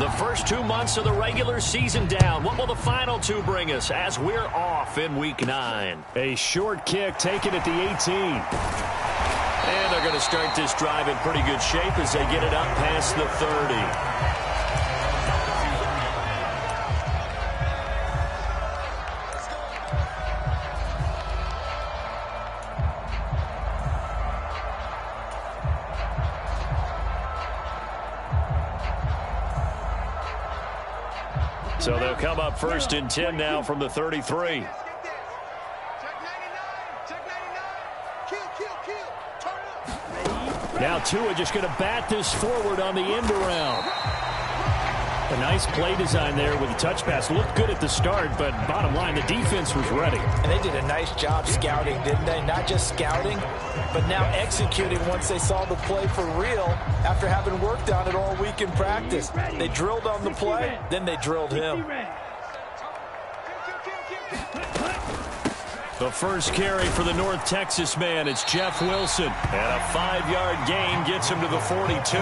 The first 2 months of the regular season down. What will the final 2 bring us as we're off in Week 9? A short kick taken at the 18. And they're going to start this drive in pretty good shape as they get it up past the 30. So they'll come up 1st and 10 now from the 33. Now Tua just going to bat this forward on the end around. A nice play design there with the touch pass. Looked good at the start, but bottom line, the defense was ready. And they did a nice job scouting, didn't they? Not just scouting, but now executing once they saw the play for real after having worked on it all week in practice. They drilled on the play, then they drilled him. The first carry for the North Texas man, it's Jeff Wilson. And a 5-yard gain gets him to the 42.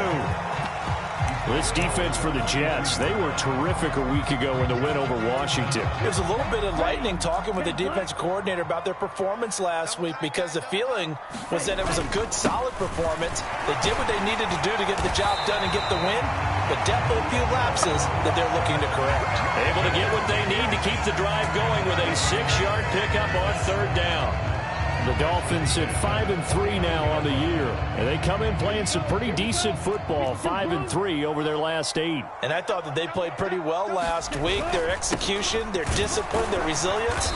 This defense for the Jets, they were terrific a week ago in the win over Washington. It was a little bit enlightening talking with the defensive coordinator about their performance last week because the feeling was that it was a good, solid performance. They did what they needed to do to get the job done and get the win, but definitely a few lapses that they're looking to correct. Able to get what they need to keep the drive going with a 6-yard pickup on 3rd down. The Dolphins at 5-3 now on the year. And they come in playing some pretty decent football, 5-3 over their last 8. And I thought that they played pretty well last week. Their execution, their discipline, their resilience,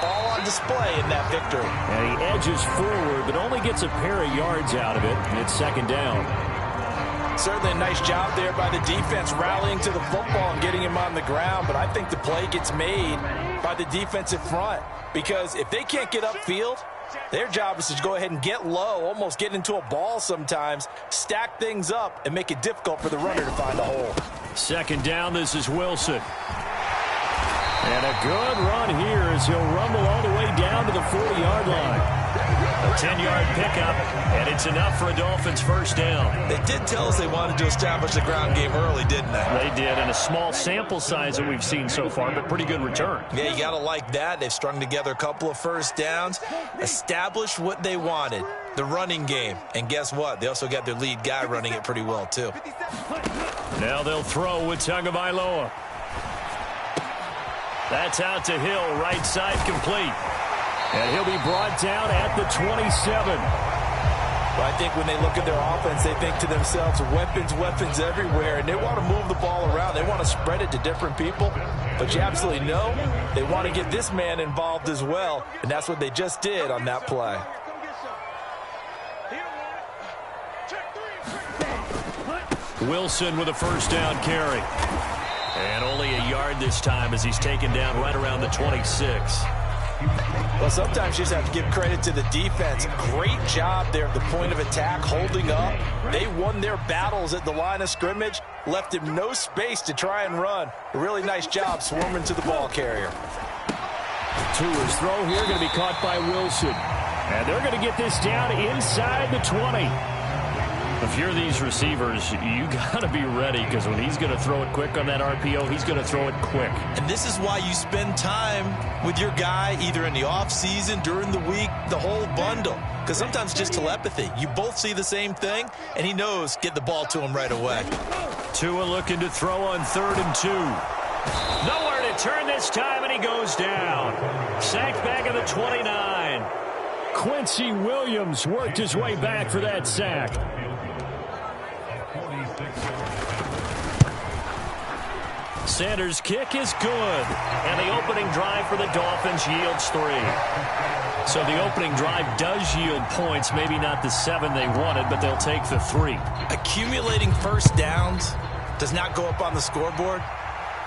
all on display in that victory. And he edges forward, but only gets a pair of yards out of it. And it's 2nd down. Certainly a nice job there by the defense rallying to the football and getting him on the ground. But I think the play gets made by the defensive front. Because if they can't get upfield, their job is to go ahead and get low, almost get into a ball sometimes, stack things up, and make it difficult for the runner to find a hole. 2nd down, this is Wilson. And a good run here as he'll rumble all the way down to the 40-yard line. A 10-yard pickup, and it's enough for a Dolphins 1st down. They did tell us they wanted to establish the ground game early, didn't they? They did, and a small sample size that we've seen so far, but pretty good return. Yeah, you got to like that. They've strung together a couple of 1st downs, established what they wanted, the running game. And guess what? They also got their lead guy running it pretty well, too. Now they'll throw with Tagovailoa. That's out to Hill, right side complete. And he'll be brought down at the 27. Well, I think when they look at their offense, they think to themselves, weapons, weapons everywhere, and they want to move the ball around. They want to spread it to different people, but you absolutely know they want to get this man involved as well, and that's what they just did on that play. Wilson with a 1st down carry. And only a yard this time as he's taken down right around the 26. Well, sometimes you just have to give credit to the defense. Great job there at the point of attack, holding up. They won their battles at the line of scrimmage, left him no space to try and run. A really nice job swarming to the ball carrier. Tua's throw here going to be caught by Wilson. And they're going to get this down inside the 20. If you're these receivers, you got to be ready because when he's going to throw it quick on that RPO, he's going to throw it quick. And this is why you spend time with your guy either in the offseason, during the week, the whole bundle. Because sometimes it's just telepathy. You both see the same thing, and he knows get the ball to him right away. Tua looking to throw on 3rd and 2. Nowhere to turn this time, and he goes down. Sacked back at the 29. Quincy Williams worked his way back for that sack. Sanders' kick is good, and the opening drive for the Dolphins yields 3. So the opening drive does yield points, maybe not the 7 they wanted, but they'll take the 3. Accumulating 1st downs does not go up on the scoreboard,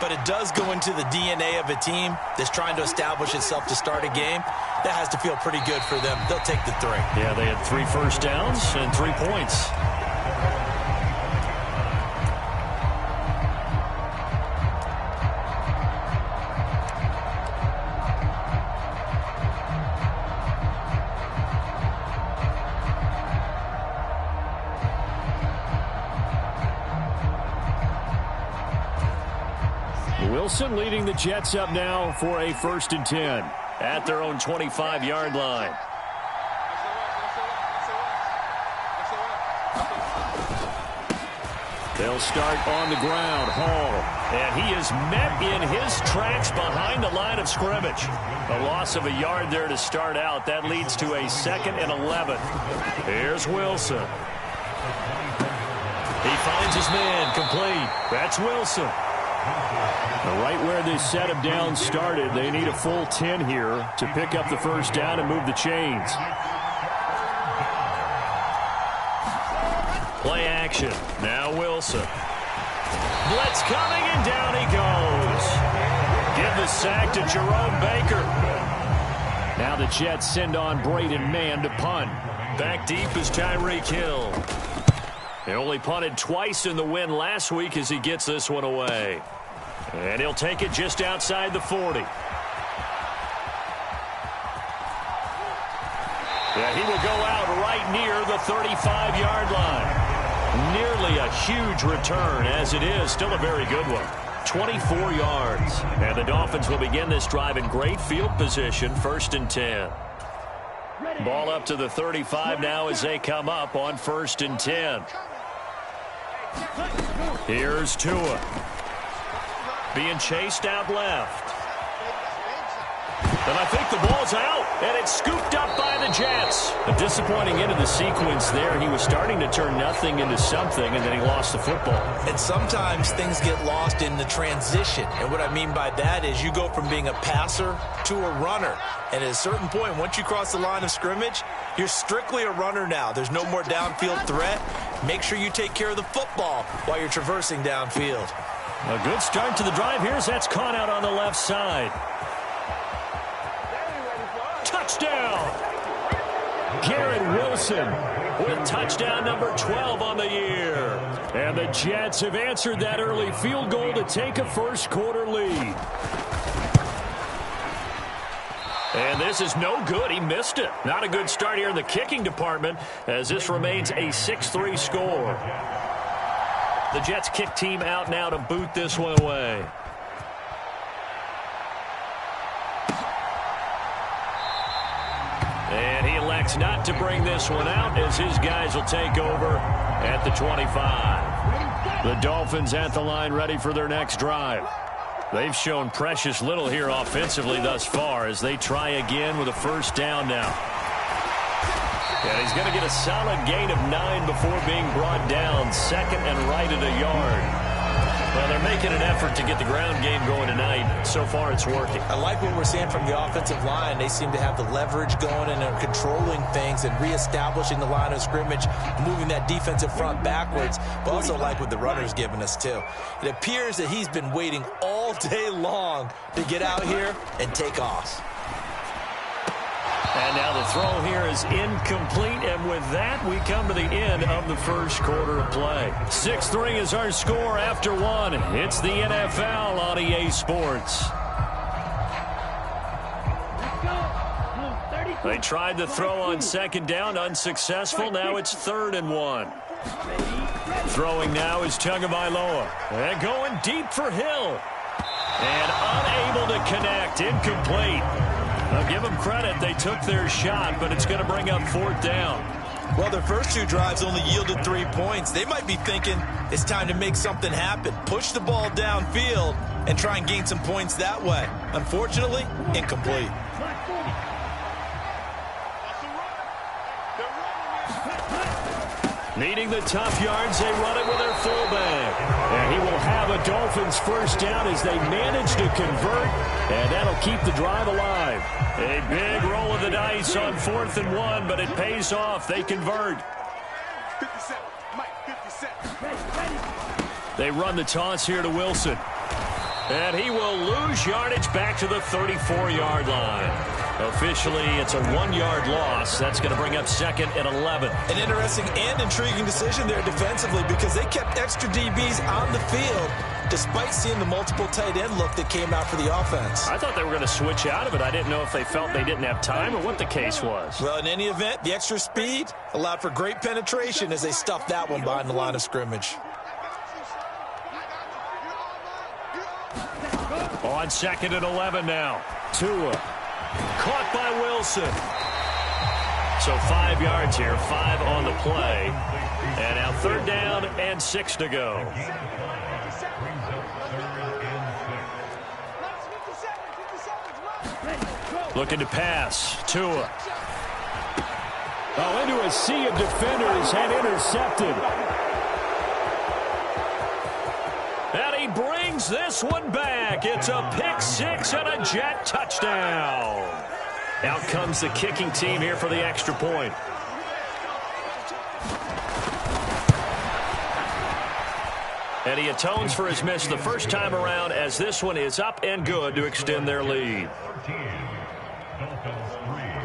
but it does go into the DNA of a team that's trying to establish itself to start a game. That has to feel pretty good for them. They'll take the 3. Yeah, they had 3 first downs and 3 points. Wilson leading the Jets up now for a 1st and 10 at their own 25-yard line. They'll start on the ground. Hall. And he is met in his tracks behind the line of scrimmage. A loss of a yard there to start out. That leads to a 2nd and 11. Here's Wilson. He finds his man. Complete. That's Wilson. Right where this set of downs started, they need a full 10 here to pick up the 1st down and move the chains. Play action. Now Wilson. Blitz coming, and down he goes. Give the sack to Jerome Baker. Now the Jets send on Braden Mann to punt. Back deep is Tyreek Hill. He only punted twice in the win last week as he gets this one away. And he'll take it just outside the 40. Yeah, he will go out right near the 35-yard line. Nearly a huge return, as it is. Still a very good one. 24 yards. And the Dolphins will begin this drive in great field position, 1st and 10. Ball up to the 35 now as they come up on 1st and 10. Here's Tua. Being chased out left. And I think the ball's out, and it's scooped up by the Jets. A disappointing end of the sequence there. He was starting to turn nothing into something, and then he lost the football. And sometimes things get lost in the transition. And what I mean by that is you go from being a passer to a runner. And at a certain point, once you cross the line of scrimmage, you're strictly a runner now. There's no more downfield threat. Make sure you take care of the football while you're traversing downfield. A good start to the drive here as that's caught out on the left side. Touchdown! Garrett Wilson with touchdown number 12 on the year. And the Jets have answered that early field goal to take a first-quarter lead. And this is no good. He missed it. Not a good start here in the kicking department as this remains a 6-3 score. The Jets kick team out now to boot this one away. And he elects not to bring this one out as his guys will take over at the 25. The Dolphins at the line ready for their next drive. They've shown precious little here offensively thus far as they try again with a 1st down now. And he's going to get a solid gain of 9 before being brought down. 2nd and right at a yard. Well, they're making an effort to get the ground game going tonight. So far, it's working. I like what we're seeing from the offensive line. They seem to have the leverage going and are controlling things and reestablishing the line of scrimmage, moving that defensive front backwards. But also like what the runner's giving us, too. It appears that he's been waiting all day long to get out here and take off. And now the throw here is incomplete, and with that, we come to the end of the first quarter of play. 6-3 is our score after 1. It's the NFL on EA Sports. They tried the throw on 2nd down, unsuccessful. Now it's 3rd and 1. Throwing now is Tagovailoa. And going deep for Hill. And unable to connect, incomplete. I'll give them credit. They took their shot, but it's going to bring up 4th down. Well, their first 2 drives only yielded 3 points. They might be thinking it's time to make something happen. Push the ball downfield and try and gain some points that way. Unfortunately, incomplete. Needing the tough yards, they run it with their fullback. And he will have a Dolphins 1st down as they manage to convert, and that'll keep the drive alive. A big roll of the dice on 4th and 1, but it pays off. They convert. They run the toss here to Wilson. And he will lose yardage back to the 34-yard line. Officially, it's a 1-yard loss. That's going to bring up 2nd and 11. An interesting and intriguing decision there defensively because they kept extra DBs on the field despite seeing the multiple tight end look that came out for the offense. I thought they were going to switch out of it. I didn't know if they felt they didn't have time or what the case was. Well, in any event, the extra speed allowed for great penetration as they stuffed that one behind the line of scrimmage. On 2nd and 11 now. Tua. Caught by Wilson. So 5 yards here, 5 on the play. And now 3rd down and 6 to go. Looking to pass. Tua. Oh, into a sea of defenders and intercepted. And he brings this one back. It's a pick 6 and a Jet touchdown. Out comes the kicking team here for the extra point. And he atones for his miss the first time around, as this one is up and good to extend their lead.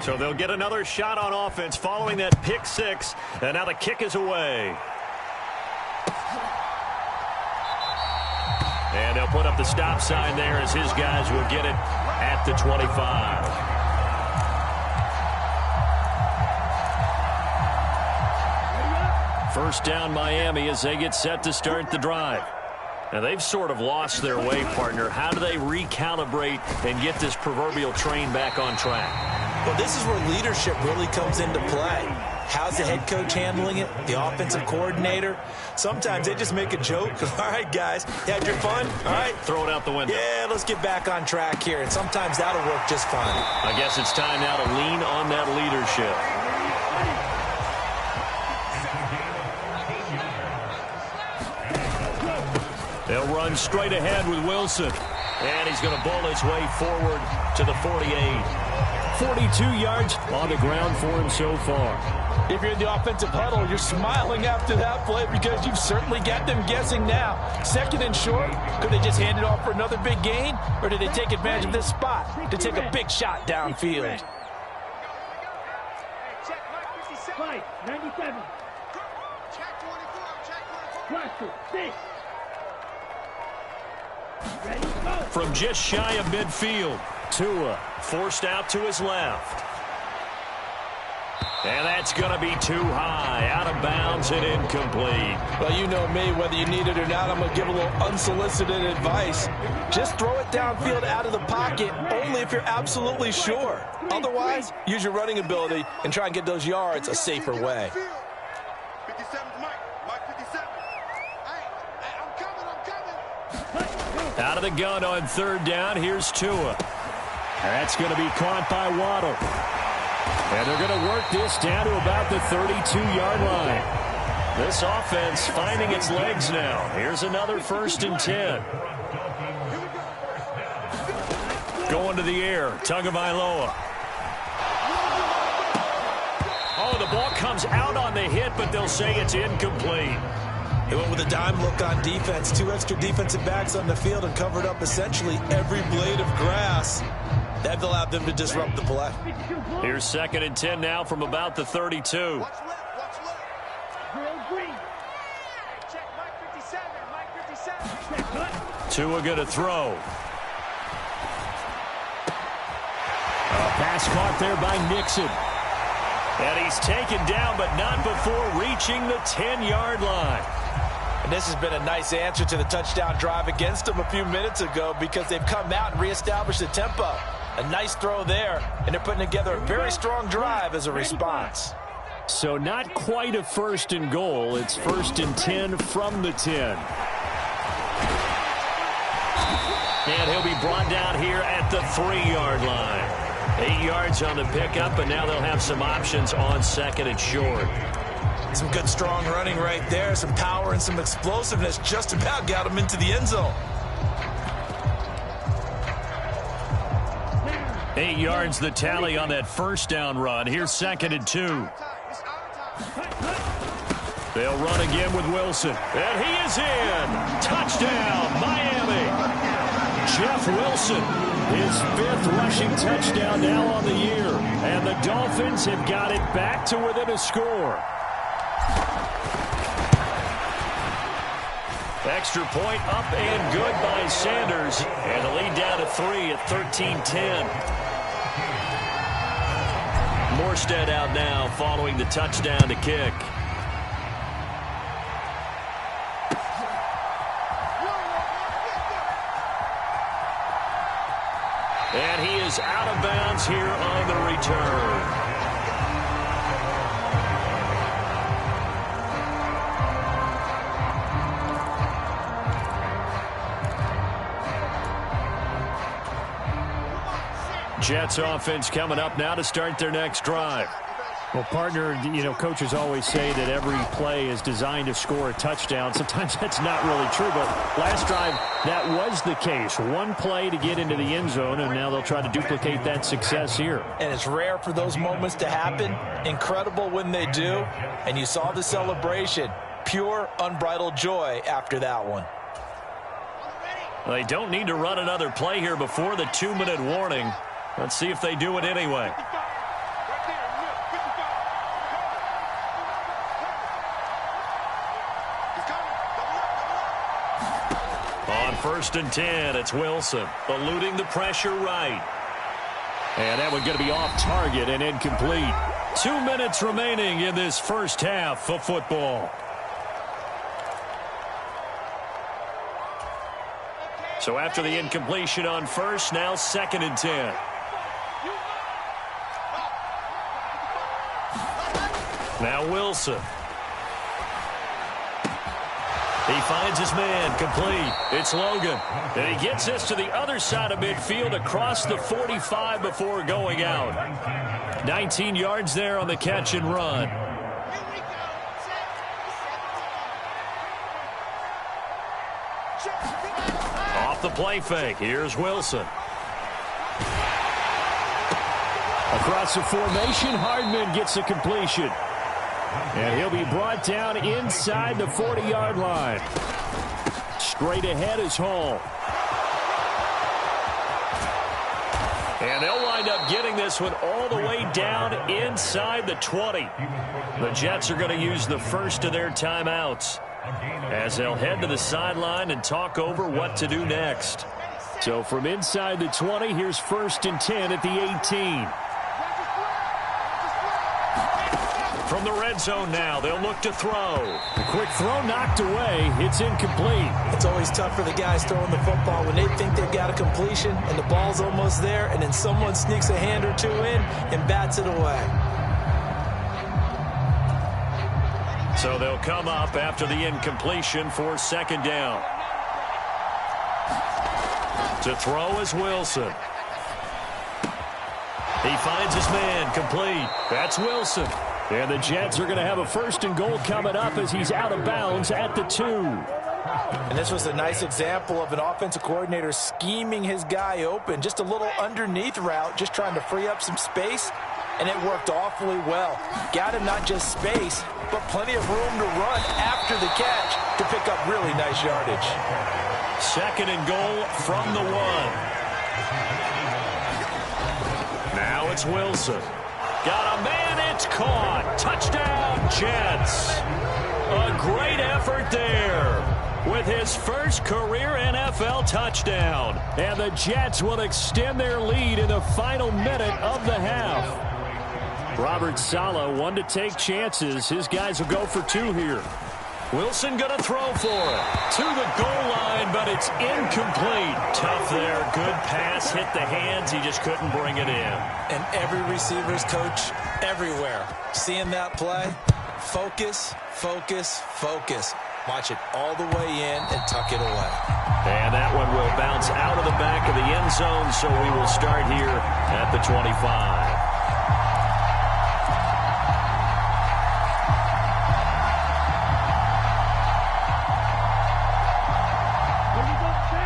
So they'll get another shot on offense following that pick 6, and now the kick is away. And they'll put up the stop sign there as his guys will get it at the 25. First down Miami as they get set to start the drive. Now they've sort of lost their way, partner. How do they recalibrate and get this proverbial train back on track? Well, this is where leadership really comes into play. How's the head coach handling it? The offensive coordinator? Sometimes they just make a joke. All right, guys, you had your fun? All right. Throw it out the window. Yeah, let's get back on track here. And sometimes that'll work just fine. I guess it's time now to lean on that leadership. They'll run straight ahead with Wilson. And he's going to bowl his way forward to the 48. 42 yards on the ground for him so far. If you're in the offensive huddle, you're smiling after that play because you've certainly got them guessing now. 2nd and short, could they just hand it off for another big gain? Or did they take advantage of this spot to take a big shot downfield? Check 97. Check 24. From just shy of midfield, Tua forced out to his left. And that's going to be too high, out of bounds and incomplete. Well, you know me, whether you need it or not, I'm going to give a little unsolicited advice. Just throw it downfield out of the pocket, only if you're absolutely sure. Otherwise, use your running ability and try and get those yards a safer way. 57's Mike 57. I'm coming. Out of the gun on 3rd down, here's Tua. That's going to be caught by Waddle. And they're going to work this down to about the 32-yard line. This offense finding its legs now. Here's another 1st and 10. Going to the air, Tagovailoa. Oh, the ball comes out on the hit, but they'll say it's incomplete. They went with a dime look on defense. 2 extra defensive backs on the field and covered up essentially every blade of grass. That allowed them to disrupt the play. Here's 2nd and 10 now from about the 32. Watch left. Green. Check Mike 57. Tua going to throw. Pass caught there by Nixon. And he's taken down, but not before reaching the 10-yard line. And this has been a nice answer to the touchdown drive against them a few minutes ago because they've come out and reestablished the tempo. A nice throw there, and they're putting together a very strong drive as a response. So not quite a 1st and goal. It's 1st and 10 from the 10. And he'll be brought down here at the 3-yard line. 8 yards on the pickup, and now they'll have some options on 2nd and short. Some good strong running right there. Some power and some explosiveness just about got him into the end zone. 8 yards the tally on that 1st down run. Here's 2nd and 2. They'll run again with Wilson. And he is in. Touchdown, Miami. Jeff Wilson, his 5th rushing touchdown now on the year. And the Dolphins have got it back to within a score. Extra point up and good by Sanders. And the lead down to 3 at 13-10. Morstead out now following the touchdown to kick. And he is out of bounds here on the return. Jets offense coming up now to start their next drive. Well, partner, coaches always say that every play is designed to score a touchdown. Sometimes that's not really true, but last drive, that was the case. One play to get into the end zone, and now they'll try to duplicate that success here. And it's rare for those moments to happen. Incredible when they do. And you saw the celebration. Pure, unbridled joy after that one. They don't need to run another play here before the 2-minute warning. Let's see if they do it anyway. On 1st and 10, it's Wilson, eluding the pressure right. And that one's going to be off target and incomplete. 2 minutes remaining in this first half of football. So after the incompletion on 1st, now 2nd and 10. Now Wilson. He finds his man, complete. It's Logan. And he gets this to the other side of midfield across the 45 before going out. 19 yards there on the catch and run. Off the play fake, here's Wilson. Across the formation, Hardman gets a completion. And he'll be brought down inside the 40-yard line. Straight ahead is Hall. And they'll wind up getting this one all the way down inside the 20. The Jets are going to use the first of their timeouts as they'll head to the sideline and talk over what to do next. So from inside the 20, here's 1st and 10 at the 18. From the red zone now, they'll look to throw. A quick throw knocked away. It's incomplete. It's always tough for the guys throwing the football when they think they've got a completion and the ball's almost there, and then someone sneaks a hand or two in and bats it away. So they'll come up after the incompletion for 2nd down. To throw is Wilson. He finds his man, complete. That's Wilson. And the Jets are going to have a 1st and goal coming up as he's out of bounds at the 2. And this was a nice example of an offensive coordinator scheming his guy open. Just a little underneath route, just trying to free up some space, and it worked awfully well. Got him not just space, but plenty of room to run after the catch to pick up really nice yardage. 2nd and goal from the 1. Now it's Wilson. Got a man, it's caught. Touchdown, Jets. A great effort there with his first career NFL touchdown. And the Jets will extend their lead in the final minute of the half. Robert Saleh, one to take chances. His guys will go for 2 here. Wilson going to throw for it. To the goal line, but it's incomplete. Tough there. Good pass. Hit the hands. He just couldn't bring it in. And every receiver's coach everywhere. Seeing that play, focus, focus, focus. Watch it all the way in and tuck it away. And that one will bounce out of the back of the end zone, so we will start here at the 25.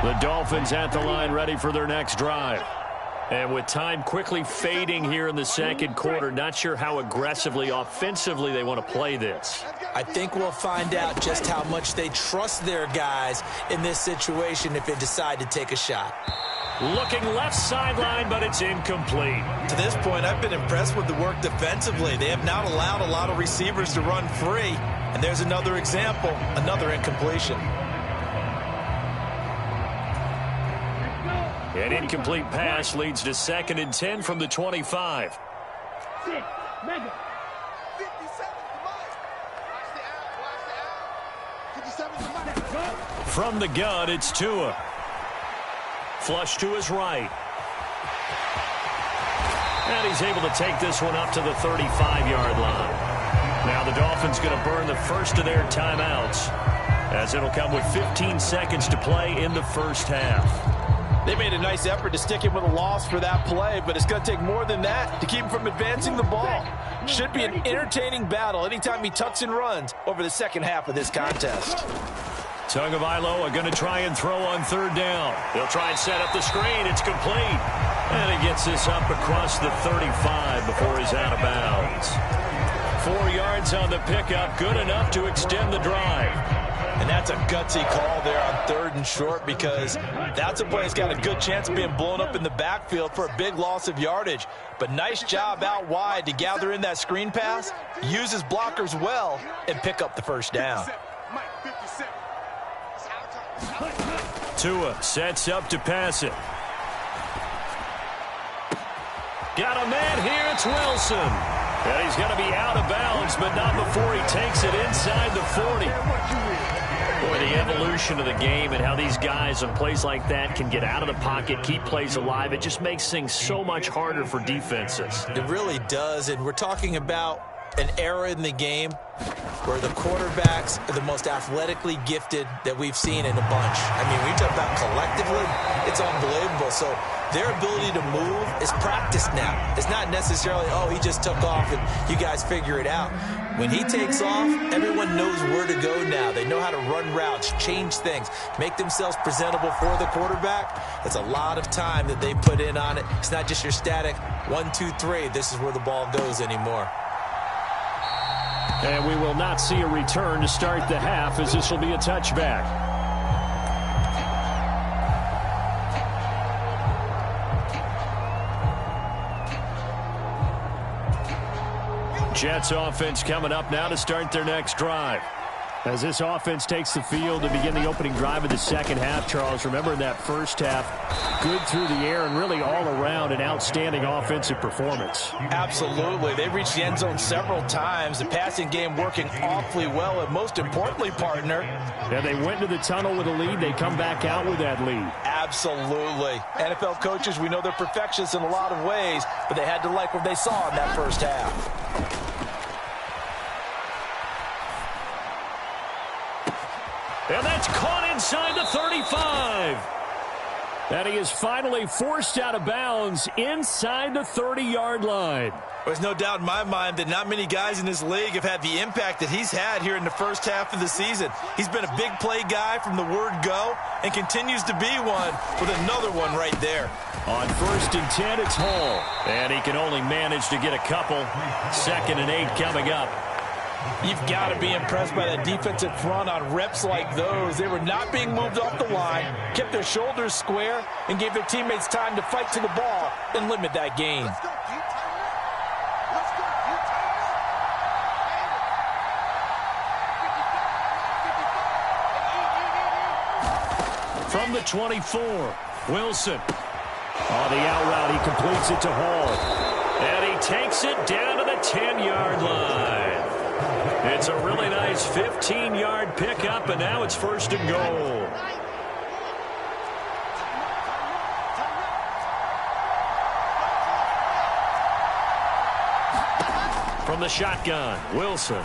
The Dolphins at the line ready for their next drive. And with time quickly fading here in the 2nd quarter, not sure how aggressively, offensively they want to play this. I think we'll find out just how much they trust their guys in this situation if they decide to take a shot. Looking left sideline, but it's incomplete. To this point, I've been impressed with the work defensively. They have not allowed a lot of receivers to run free. And there's another example, another incompletion. An incomplete pass leads to 2nd and 10 from the 25. From the gun, it's Tua. Flush to his right. And he's able to take this one up to the 35-yard line. Now the Dolphins going to burn the first of their timeouts, as it'll come with 15 seconds to play in the first half. They made a nice effort to stick him with a loss for that play, but it's going to take more than that to keep him from advancing the ball. Should be an entertaining battle anytime he tucks and runs over the second half of this contest. Tagovailoa are going to try and throw on third down. They'll try and set up the screen. It's complete. And he gets this up across the 35 before he's out of bounds. 4 yards on the pickup, good enough to extend the drive. And that's a gutsy call there on third and short, because that's a play that's got a good chance of being blown up in the backfield for a big loss of yardage. But nice job out wide to gather in that screen pass, use his blockers well, and pick up the first down. Tua sets up to pass it. Got a man here, it's Wilson. And he's going to be out of bounds, but not before he takes it inside the 40. Boy, the evolution of the game and how these guys on plays like that can get out of the pocket, keep plays alive, it just makes things so much harder for defenses. It really does, and we're talking about an era in the game where the quarterbacks are the most athletically gifted that we've seen in a bunch. I mean, we talk about collectively, it's unbelievable. So their ability to move is practiced now. It's not necessarily, oh, he just took off and you guys figure it out. When he takes off, everyone knows where to go now. They know how to run routes, change things, make themselves presentable for the quarterback. It's a lot of time that they put in on it. It's not just your static 1, 2, 3. This is where the ball goes anymore. And we will not see a return to start the half, as this will be a touchback. Jets offense coming up now to start their next drive. As this offense takes the field to begin the opening drive of the second half, Charles, remember in that first half, good through the air and really all around an outstanding offensive performance. Absolutely. They reached the end zone several times. The passing game working awfully well, and most importantly, partner. And they went into the tunnel with a lead. They come back out with that lead. Absolutely. NFL coaches, we know they're perfectionists in a lot of ways, but they had to like what they saw in that first half. And that's caught inside the 35. And he is finally forced out of bounds inside the 30-yard line. There's no doubt in my mind that not many guys in this league have had the impact that he's had here in the first half of the season. He's been a big play guy from the word go and continues to be one with another one right there. On 1st and 10, it's Hall. And he can only manage to get a couple. 2nd and 8 coming up. You've got to be impressed by that defensive front on reps like those. They were not being moved off the line, kept their shoulders square, and gave their teammates time to fight to the ball and limit that gain. From the 24, Wilson. On the out route, he completes it to Hall. And he takes it down to the 10-yard line. It's a really nice 15-yard pickup, and now it's 1st and goal. From the shotgun, Wilson.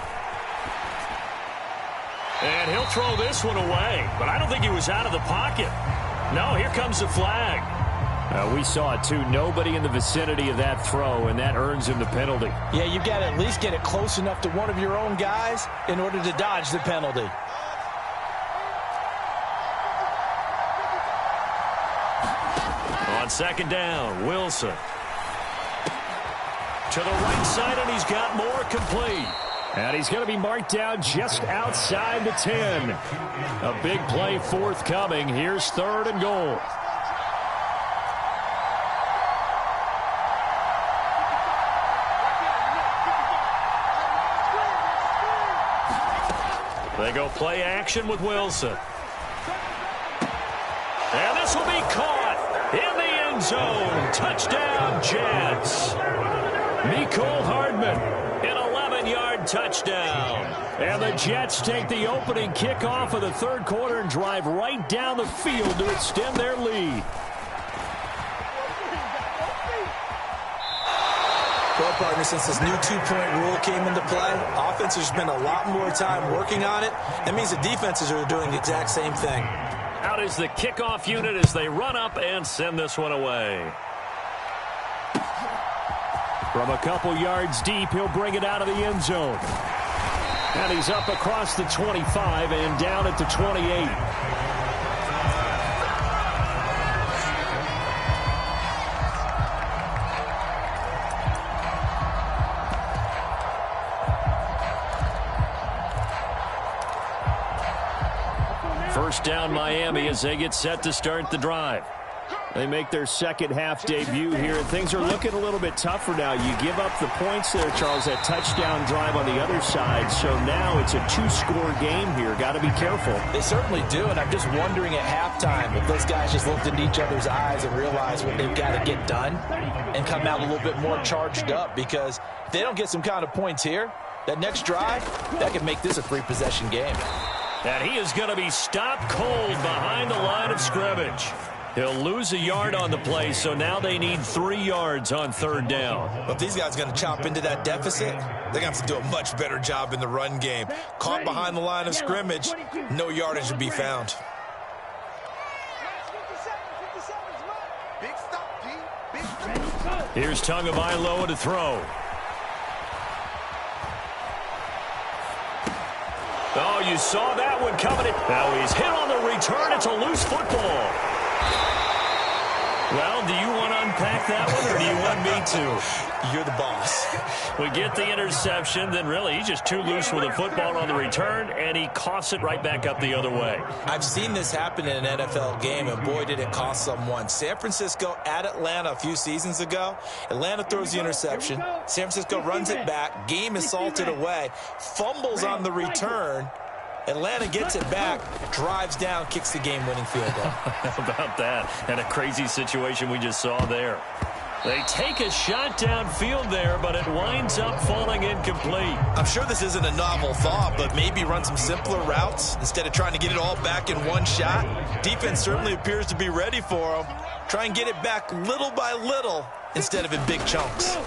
And he'll throw this one away, but I don't think he was out of the pocket. No, here comes the flag. We saw it, too. Nobody in the vicinity of that throw, and that earns him the penalty. Yeah, you've got to at least get it close enough to one of your own guys in order to dodge the penalty. On 2nd down, Wilson. To the right side, and he's got more complete. And he's going to be marked down just outside the 10. A big play forthcoming. Here's 3rd and goal. They go play action with Wilson. And this will be caught in the end zone. Touchdown, Jets. Mecole Hardman. An 11-yard touchdown. And the Jets take the opening kickoff of the 3rd quarter and drive right down the field to extend their lead. partner, since this new two-point rule came into play, offenses spend a lot more time working on it. That means the defenses are doing the exact same thing. Out is the kickoff unit as they run up and send this one away. From a couple yards deep, he'll bring it out of the end zone. And he's up across the 25 and down at the 28. First down, Miami, as they get set to start the drive. They make their second half debut here, and things are looking a little bit tougher now. You give up the points there, Charles, that touchdown drive on the other side. So now it's a two-score game here. Got to be careful. They certainly do, and I'm just wondering at halftime if those guys just looked into each other's eyes and realized what they've got to get done and come out a little bit more charged up, because if they don't get some kind of points here, that next drive, that could make this a three-possession game. And he is going to be stopped cold behind the line of scrimmage. He'll lose a yard on the play, so now they need 3 yards on third down. But if these guys are going to chop into that deficit, they're going to have to do a much better job in the run game. Caught behind the line of scrimmage, no yardage to be found. Big stop, G. Big stop. Here's Tagovailoa to throw. Oh, you saw that one coming. Now he's hit on the return. It's a loose football. Well, do you want to unpack that one, or do you want me to? You're the boss. We get the interception, then really he's just too loose with the football on the return, and he coughs it right back up the other way. I've seen this happen in an NFL game, and boy, did it cost someone. San Francisco at Atlanta a few seasons ago. Atlanta throws the interception. San Francisco runs it back. Game is salted away. Fumbles on the return. Atlanta gets it back, drives down, kicks the game-winning field goal. How about that? And a crazy situation we just saw there. They take a shot downfield there, but it winds up falling incomplete. I'm sure this isn't a novel thought, but maybe run some simpler routes instead of trying to get it all back in one shot. Defense certainly appears to be ready for them. Try and get it back little by little instead of in big chunks.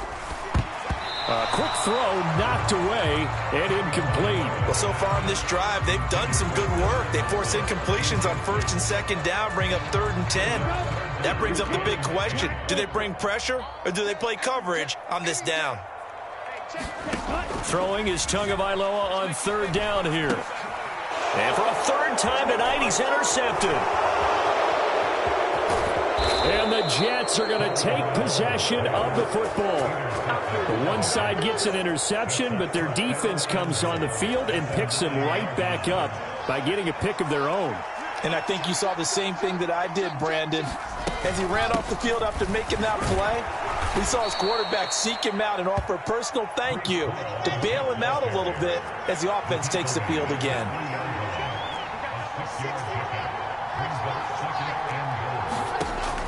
A quick throw knocked away and incomplete. Well, so far in this drive, they've done some good work. They force incompletions on first and second down, bring up 3rd and 10. That brings up the big question. Do they bring pressure or do they play coverage on this down? Throwing is Tagovailoa on 3rd down here. And for a 3rd time tonight, he's intercepted. And the Jets are going to take possession of the football. The one side gets an interception, but their defense comes on the field and picks them right back up by getting a pick of their own. And I think you saw the same thing that I did, Brandon. As he ran off the field after making that play, we saw his quarterback seek him out and offer a personal thank you to bail him out a little bit as the offense takes the field again.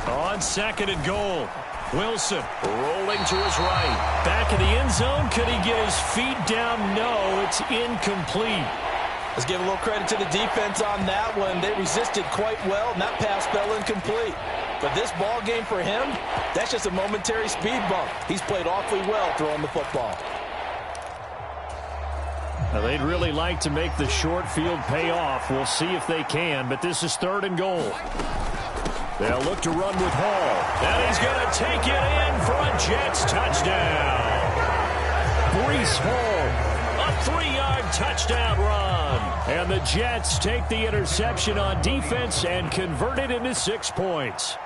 On 2nd and goal, Wilson rolling to his right. Back in the end zone. Could he get his feet down? No, it's incomplete. Let's give a little credit to the defense on that one. They resisted quite well, and that pass fell incomplete. But this ball game for him, that's just a momentary speed bump. He's played awfully well throwing the football. Now, they'd really like to make the short field pay off. We'll see if they can, but this is 3rd and goal. They'll look to run with Hall. And he's going to take it in for a Jets touchdown. Breece Hall. A 3-yard touchdown run. And the Jets take the interception on defense and convert it into 6 points.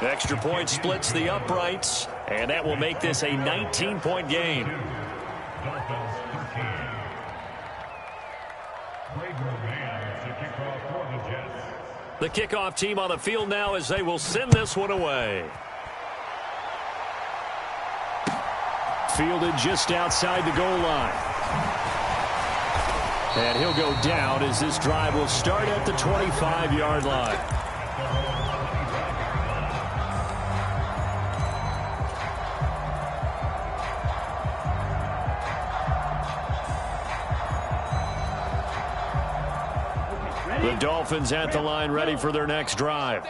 Extra point splits the uprights, and that will make this a 19-point game. The kickoff team on the field now as they will send this one away. Fielded just outside the goal line. And he'll go down as this drive will start at the 25-yard line. The Dolphins at the line ready for their next drive.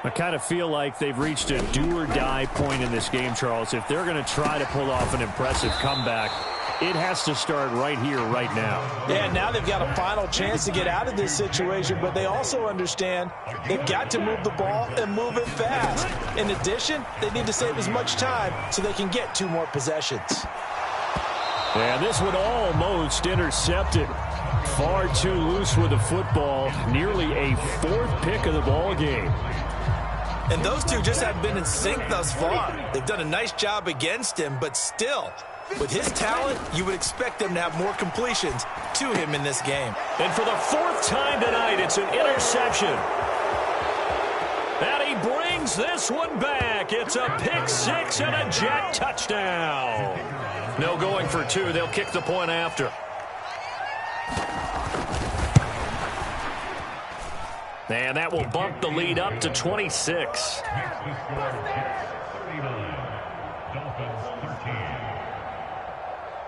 I kind of feel like they've reached a do-or-die point in this game, Charles. If they're going to try to pull off an impressive comeback, it has to start right here, right now. Yeah, now they've got a final chance to get out of this situation, but they also understand they've got to move the ball and move it fast. In addition, they need to save as much time so they can get 2 more possessions. And this one almost intercepted. Far too loose with the football. Nearly a 4th pick of the ball game. And those two just have been in sync thus far. They've done a nice job against him, but still, with his talent, you would expect them to have more completions to him in this game. And for the 4th time tonight, it's an interception. And he brings this one back. It's a pick-6 and a Jet touchdown. No going for 2. They'll kick the point after. And that will bump the lead up to 26.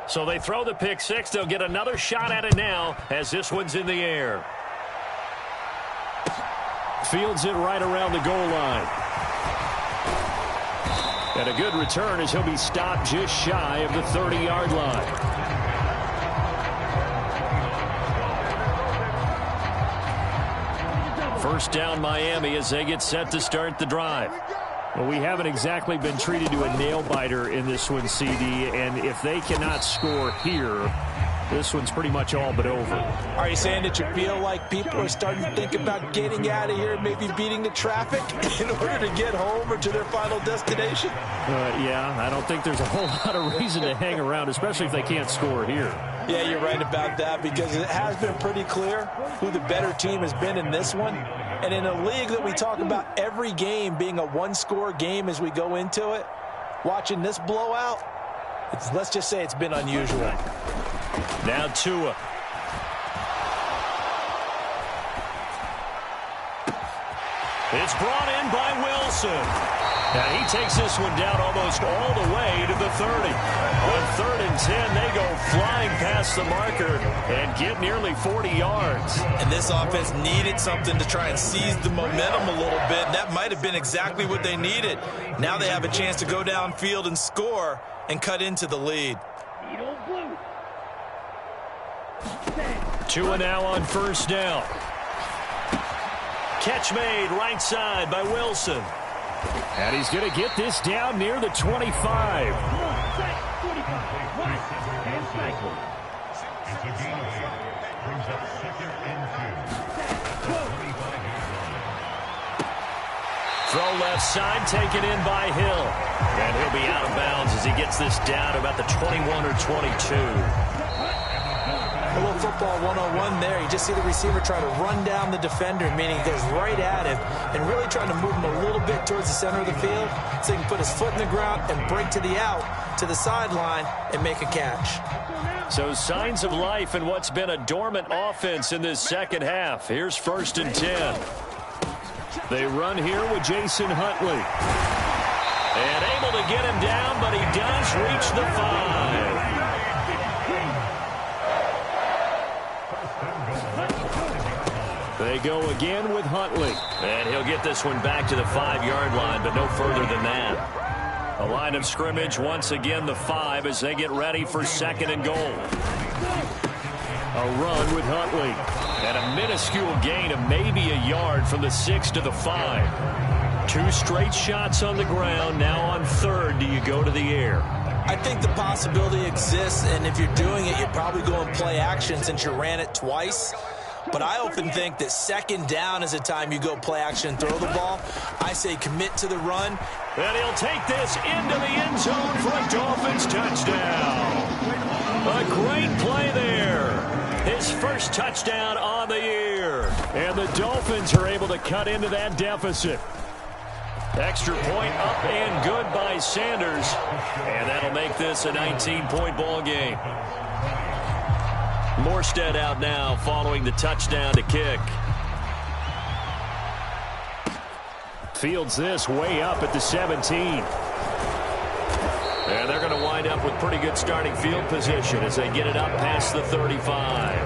So they throw the pick-6. They'll get another shot at it now as this one's in the air. Fields it right around the goal line. And a good return as he'll be stopped just shy of the 30-yard line. First down Miami as they get set to start the drive. Well, we haven't exactly been treated to a nail-biter in this one, CD, and if they cannot score here, this one's pretty much all but over. Are you saying that you feel like people are starting to think about getting out of here, maybe beating the traffic in order to get home or to their final destination? Yeah, I don't think there's a whole lot of reason to hang around, especially if they can't score here. Yeah, you're right about that because it has been pretty clear who the better team has been in this one. And in a league that we talk about every game being a 1-score game as we go into it, watching this blowout, let's just say it's been unusual. Now Tua. It's brought in by Wilson. Now he takes this one down almost all the way to the 30. On 3rd and 10, they go flying past the marker and get nearly 40 yards. And this offense needed something to try and seize the momentum a little bit. That might have been exactly what they needed. Now they have a chance to go downfield and score and cut into the lead. Tua now on 1st down. Catch made right side by Wilson. And he's going to get this down near the 25. Throw left side, taken in by Hill. And he'll be out of bounds as he gets this down about the 21 or 22. A little football 101 there. You just see the receiver try to run down the defender, meaning he goes right at him and really trying to move him a little bit towards the center of the field so he can put his foot in the ground and break to the out, to the sideline, and make a catch. So signs of life in what's been a dormant offense in this second half. Here's 1st and 10. They run here with Jason Huntley. And able to get him down, but he does reach the 5. They go again with Huntley. And he'll get this one back to the 5-yard line, but no further than that. A line of scrimmage, once again the 5 as they get ready for 2nd and goal. A run with Huntley. And a minuscule gain of maybe a yard from the 6 to the 5. 2 straight shots on the ground. Now on 3rd, do you go to the air? I think the possibility exists, and if you're doing it, you're probably going play action since you ran it twice. But I often think that 2nd down is a time you go play action and throw the ball. I say commit to the run. And he'll take this into the end zone for a Dolphins touchdown. A great play there. His first touchdown on the year. And the Dolphins are able to cut into that deficit. Extra point up and good by Sanders. And that'll make this a 19-point ball game. Morstead out now following the touchdown to kick. Fields this way up at the 17. And they're going to wind up with pretty good starting field position as they get it up past the 35.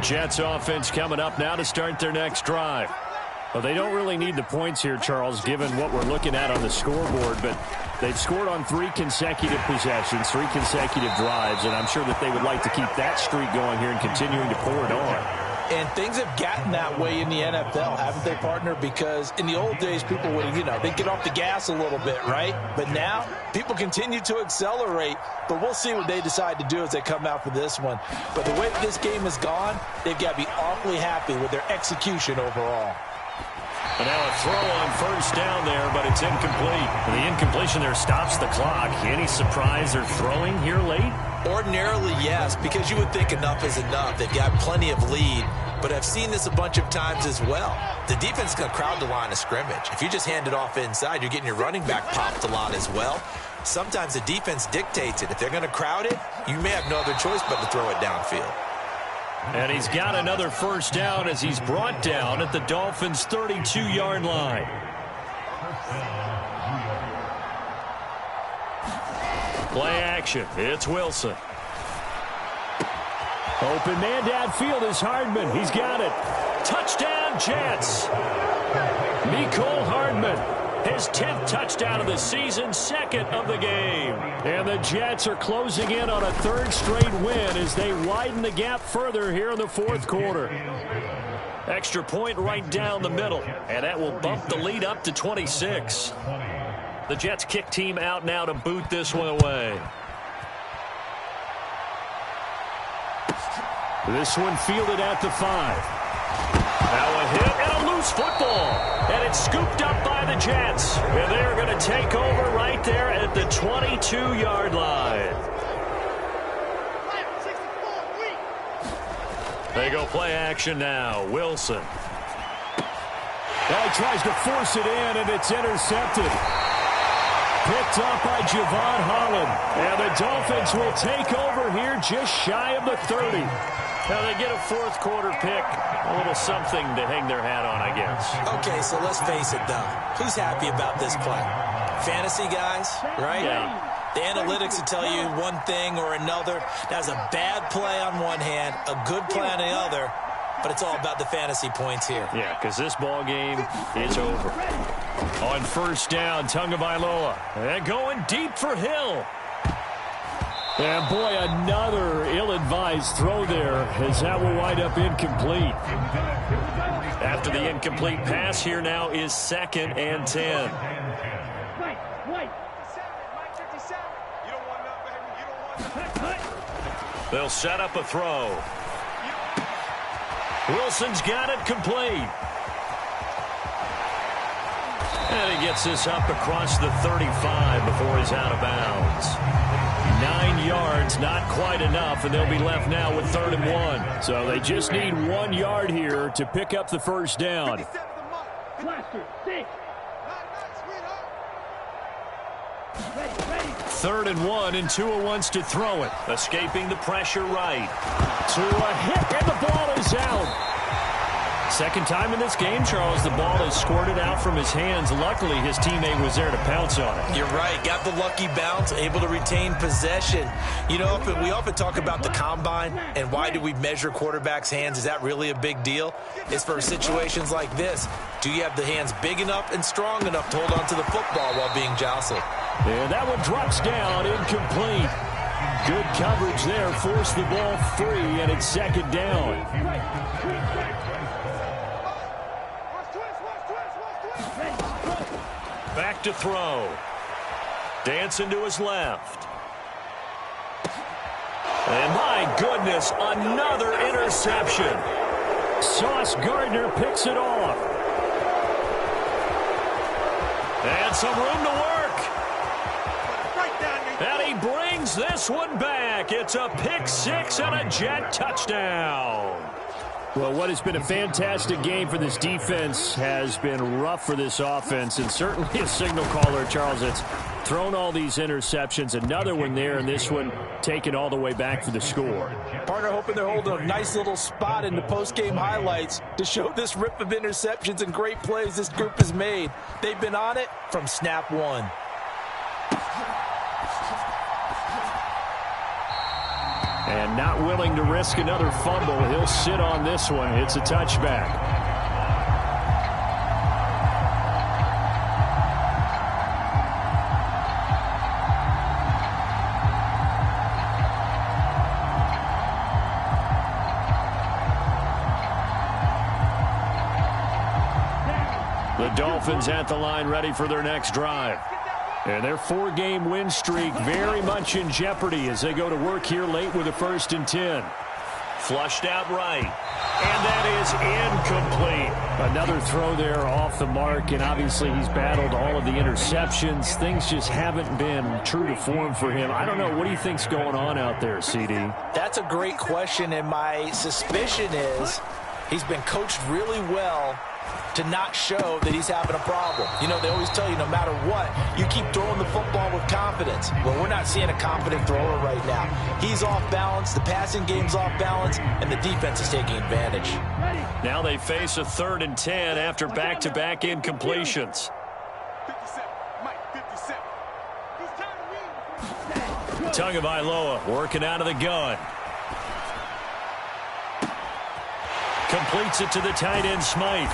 Jets offense coming up now to start their next drive. Well, they don't really need the points here, Charles, given what we're looking at on the scoreboard, but they've scored on 3 consecutive possessions, 3 consecutive drives, and I'm sure that they would like to keep that streak going here and continuing to pour it on. And things have gotten that way in the NFL, haven't they, partner? Because in the old days, people would, they'd get off the gas a little bit, right? But now, people continue to accelerate. But we'll see what they decide to do as they come out for this one. But the way this game has gone, they've got to be awfully happy with their execution overall. And now a throw on first down there, but it's incomplete. And the incompletion there stops the clock. Any surprise they're throwing here late? Ordinarily, yes, because you would think enough is enough. They've got plenty of lead, but I've seen this a bunch of times as well. The defense is going to crowd the line of scrimmage. If you just hand it off inside, you're getting your running back popped a lot as well. Sometimes the defense dictates it. If they're going to crowd it, you may have no other choice but to throw it downfield. And he's got another first down as he's brought down at the Dolphins' 32-yard line. Play action. It's Wilson. Open man downfield is Hardman. He's got it. Touchdown, Jets. Mecole Hardman. His 10th touchdown of the season, 2nd of the game. And the Jets are closing in on a 3rd straight win as they widen the gap further here in the 4th quarter. Extra point right down the middle, and that will bump the lead up to 26. The Jets kick team out now to boot this one away. This one fielded at the 5. Now a hit and a loose football. And it's scooped up by the Jets. And they're going to take over right there at the 22-yard line. They go play action now. Wilson. He tries to force it in, and it's intercepted. Picked up by Javon Holland. And the Dolphins will take over here just shy of the 30. Now they get a 4th quarter pick. A little something to hang their hat on, I guess. Okay, so let's face it, though. Who's happy about this play? Fantasy guys, right? Yeah. The analytics will tell you one thing or another. That's a bad play on one hand, a good play on the other, but it's all about the fantasy points here. Yeah, because this ball game is over. On first down, Tagovailoa. And going deep for Hill. And boy, another ill-advised throw there as that will wind up incomplete. After the incomplete pass, here now is 2nd and 10. They'll set up a throw. Wilson's got it complete. And he gets this up across the 35 before he's out of bounds. 9 yards, not quite enough, and they'll be left now with 3rd and 1. So they just need 1 yard here to pick up the first down. 3rd and 1, and Tua wants to throw it. Escaping the pressure right. Tua hit, and the ball is out. 2nd time in this game, Charles, the ball is squirted out from his hands. Luckily, his teammate was there to pounce on it. You're right. Got the lucky bounce, able to retain possession. You know, we often talk about the combine and why do we measure quarterbacks' hands. Is that really a big deal? It's for situations like this. Do you have the hands big enough and strong enough to hold on to the football while being jostled? And that one drops down, incomplete. Good coverage there. Forced the ball free, and it's 2nd down. Back to throw. Dancing to his left. And my goodness, another interception. Sauce Gardner picks it off. And some room to work. And he brings this one back. It's a pick 6 and a Jet touchdown. Well, what has been a fantastic game for this defense has been rough for this offense, and certainly a signal caller, Charles, that's thrown all these interceptions. Another one there, and this one taken all the way back for the score. Partner hoping they're holding a nice little spot in the post-game highlights to show this rip of interceptions and great plays this group has made. They've been on it from snap one. And not willing to risk another fumble. He'll sit on this one. It's a touchback. The Dolphins at the line ready for their next drive. And their 4-game win streak very much in jeopardy as they go to work here late with a 1st and 10. Flushed out right. And that is incomplete. Another throw there off the mark, and obviously he's battled all of the interceptions. Things just haven't been true to form for him. I don't know. What do you think's going on out there, CD? That's a great question, and my suspicion is he's been coached really well to not show that he's having a problem. You know, they always tell you no matter what, you keep throwing the football with confidence. Well, we're not seeing a confident thrower right now. He's off balance, the passing game's off balance, and the defense is taking advantage. Now they face a 3rd and 10 after back-to-back incompletions. 57, Mike, 57. He's trying to Tagovailoa working out of the gun. Completes it to the tight end, Smythe.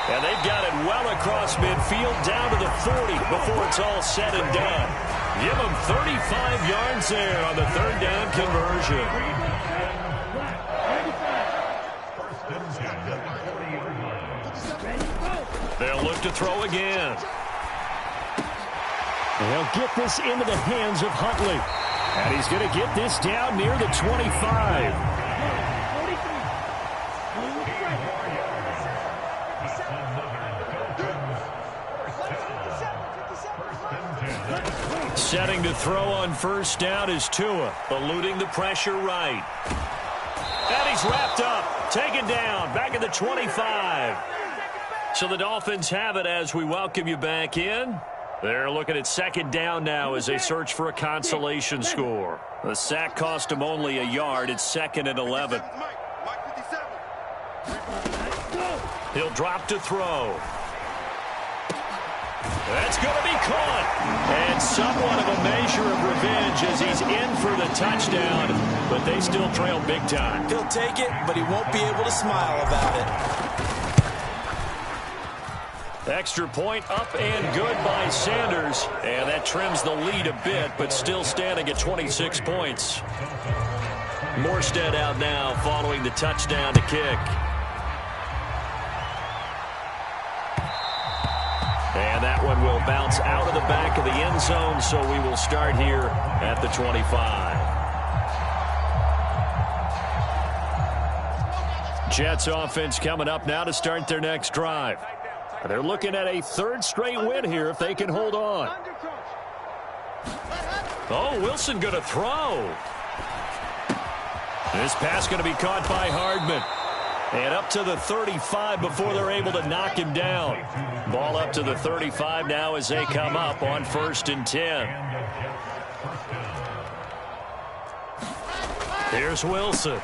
And they've got it well across midfield down to the 40 before it's all said and done. Give them 35 yards there on the 3rd down conversion. They'll look to throw again. They'll get this into the hands of Huntley. And he's going to get this down near the 25. Setting to throw on 1st down is Tua, eluding the pressure right. And he's wrapped up, taken down, back at the 25. So the Dolphins have it as we welcome you back in. They're looking at 2nd down now as they search for a consolation score. The sack cost him only a yard. It's 2nd and 11. He'll drop to throw. That's going to be caught. And somewhat of a measure of revenge as he's in for the touchdown. But they still trail big time. He'll take it, but he won't be able to smile about it. Extra point up and good by Sanders. And that trims the lead a bit, but still standing at 26 points. Morstead out now following the touchdown to kick. And that one will bounce out of the back of the end zone, so we will start here at the 25. Jets offense coming up now to start their next drive. They're looking at a 3rd straight win here if they can hold on. Oh, Wilson going to throw. This pass going to be caught by Hardman. And up to the 35 before they're able to knock him down. Ball up to the 35 now as they come up on 1st and 10. Here's Wilson.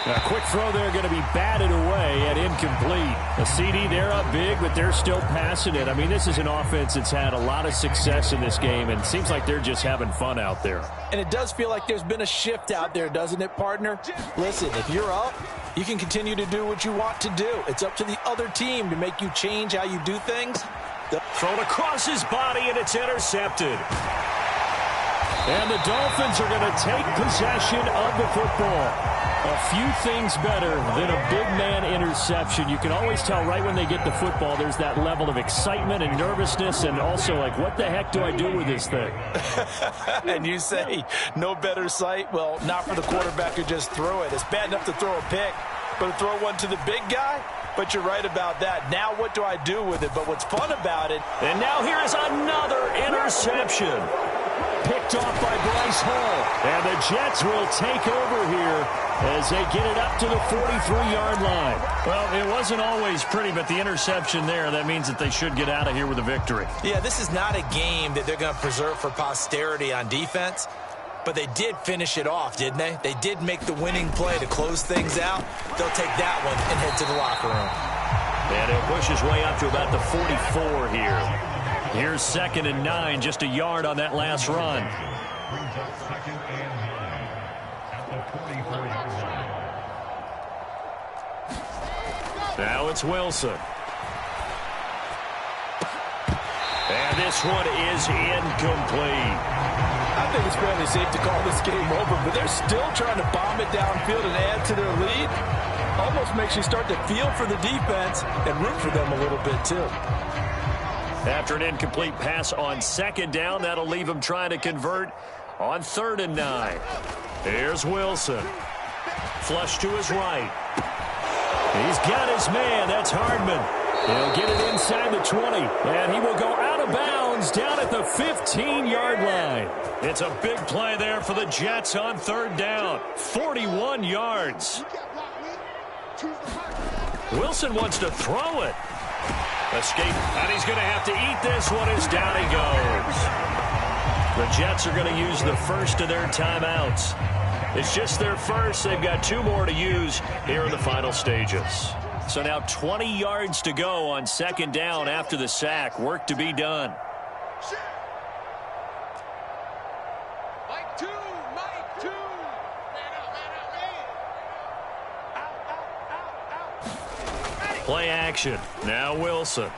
A quick throw there going to be batted away and incomplete. A CD, they're up big, but they're still passing it. I mean, this is an offense that's had a lot of success in this game, and it seems like they're just having fun out there. And it does feel like there's been a shift out there, doesn't it, partner? Listen, if you're up, you can continue to do what you want to do. It's up to the other team to make you change how you do things. Thrown across his body, and it's intercepted. And the Dolphins are going to take possession of the football. A few things better than a big man interception. You can always tell right when they get the football, there's that level of excitement and nervousness, and also like, what the heck do I do with this thing? And you say, no better sight? Well, not for the quarterback who just threw it. It's bad enough to throw a pick, but to throw one to the big guy? But you're right about that. Now what do I do with it? But what's fun about it... And now here is another interception. Picked off by Bryce Hall. And the Jets will take over here as they get it up to the 43-yard line. Well, it wasn't always pretty, but the interception there, that means that they should get out of here with a victory. Yeah, this is not a game that they're going to preserve for posterity on defense, but they did finish it off, didn't they? They did make the winning play to close things out. They'll take that one and head to the locker room. And he'll push his way up to about the 44 here. Here's 2nd and 9, just a yard on that last run. Now it's Wilson. And this one is incomplete. I think it's fairly safe to call this game over, but they're still trying to bomb it downfield and add to their lead. Almost makes you start to feel for the defense and root for them a little bit too. After an incomplete pass on second down, that'll leave him trying to convert on 3rd and 9. Here's Wilson. Flush to his right. He's got his man. That's Hardman. He'll get it inside the 20, and he will go out of bounds down at the 15-yard line. It's a big play there for the Jets on 3rd down. 41 yards. Wilson wants to throw it. Escape, and he's going to have to eat this one as down he goes. The Jets are going to use the first of their timeouts. It's just their first. They've got 2 more to use here in the final stages. So now 20 yards to go on 2nd down after the sack. Work to be done. Mike 2. Play action. Now Wilson.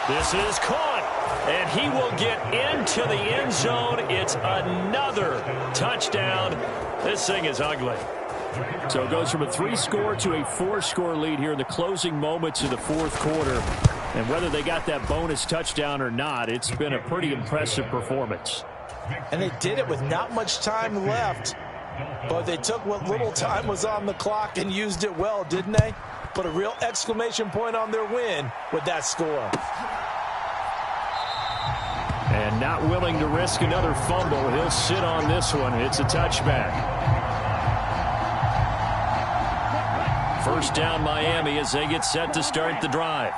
This is caught. And he will get into the end zone. It's another touchdown. This thing is ugly. So it goes from a 3-score to a 4-score lead here in the closing moments of the 4th quarter. And whether they got that bonus touchdown or not, it's been a pretty impressive performance. And they did it with not much time left. But they took what little time was on the clock and used it well, didn't they? Put a real exclamation point on their win with that score. And not willing to risk another fumble. He'll sit on this one. It's a touchback. 1st down Miami as they get set to start the drive.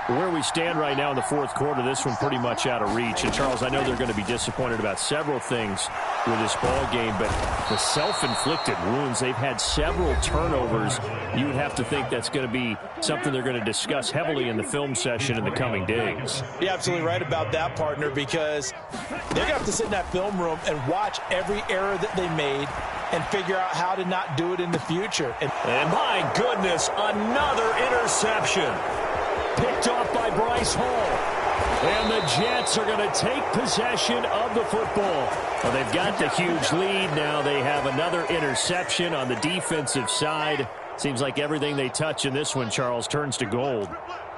Where we stand right now in the 4th quarter, this one pretty much out of reach. And, Charles, I know they're going to be disappointed about several things with this ball game, but the self-inflicted wounds, they've had several turnovers. You would have to think that's going to be something they're going to discuss heavily in the film session in the coming days. You're absolutely right about that, partner, because they're going to have to sit in that film room and watch every error that they made and figure out how to not do it in the future. And my goodness, another interception. Picked off by Bryce Hall. And the Jets are going to take possession of the football. Well, they've got the huge lead. Now they have another interception on the defensive side. Seems like everything they touch in this one, Charles, turns to gold.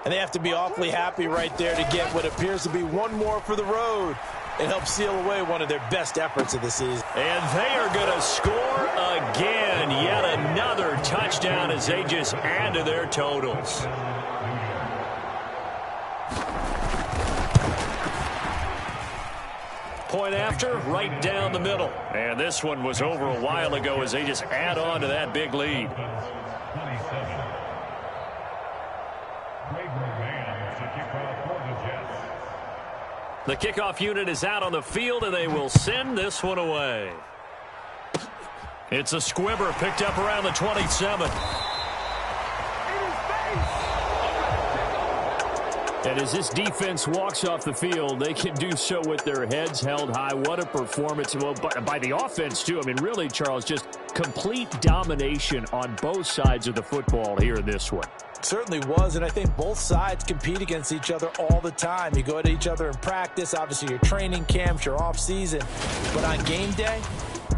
And they have to be awfully happy right there to get what appears to be one more for the road. It helps seal away one of their best efforts of the season. And they are going to score again. Yet another touchdown as they just add to their totals. Point after, right down the middle. And this one was over a while ago as they just add on to that big lead. The kickoff unit is out on the field, and they will send this one away. It's a squibber picked up around the 27. And as this defense walks off the field, they can do so with their heads held high. What a performance. Well, by the offense, too. I mean, really, Charles, just complete domination on both sides of the football here in this one. Certainly was, and I think both sides compete against each other all the time. You go at each other in practice, obviously your training camps, your off season, but on game day,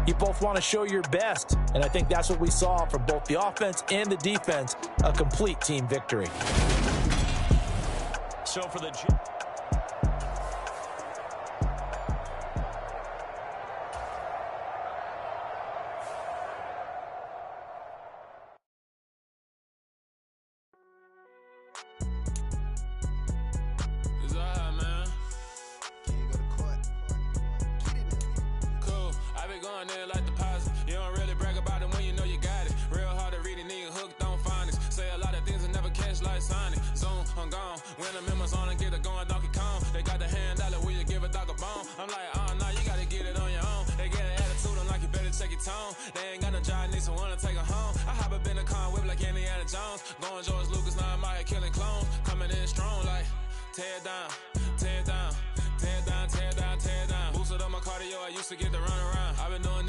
you both want to show your best, and I think that's what we saw from both the offense and the defense, a complete team victory. So for the to get the run around. I've been doing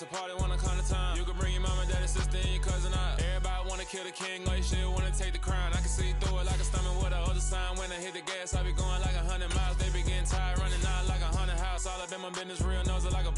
it's a party, wanna come to town. You can bring your mama, daddy, sister, and your cousin out. Everybody wanna kill the king, or you still wanna take the crown. I can see through it like a stomach with a other sign. When I hit the gas, I be going like 100 miles. They be getting tired, running out like a 100 house. All up in my business, real nose like a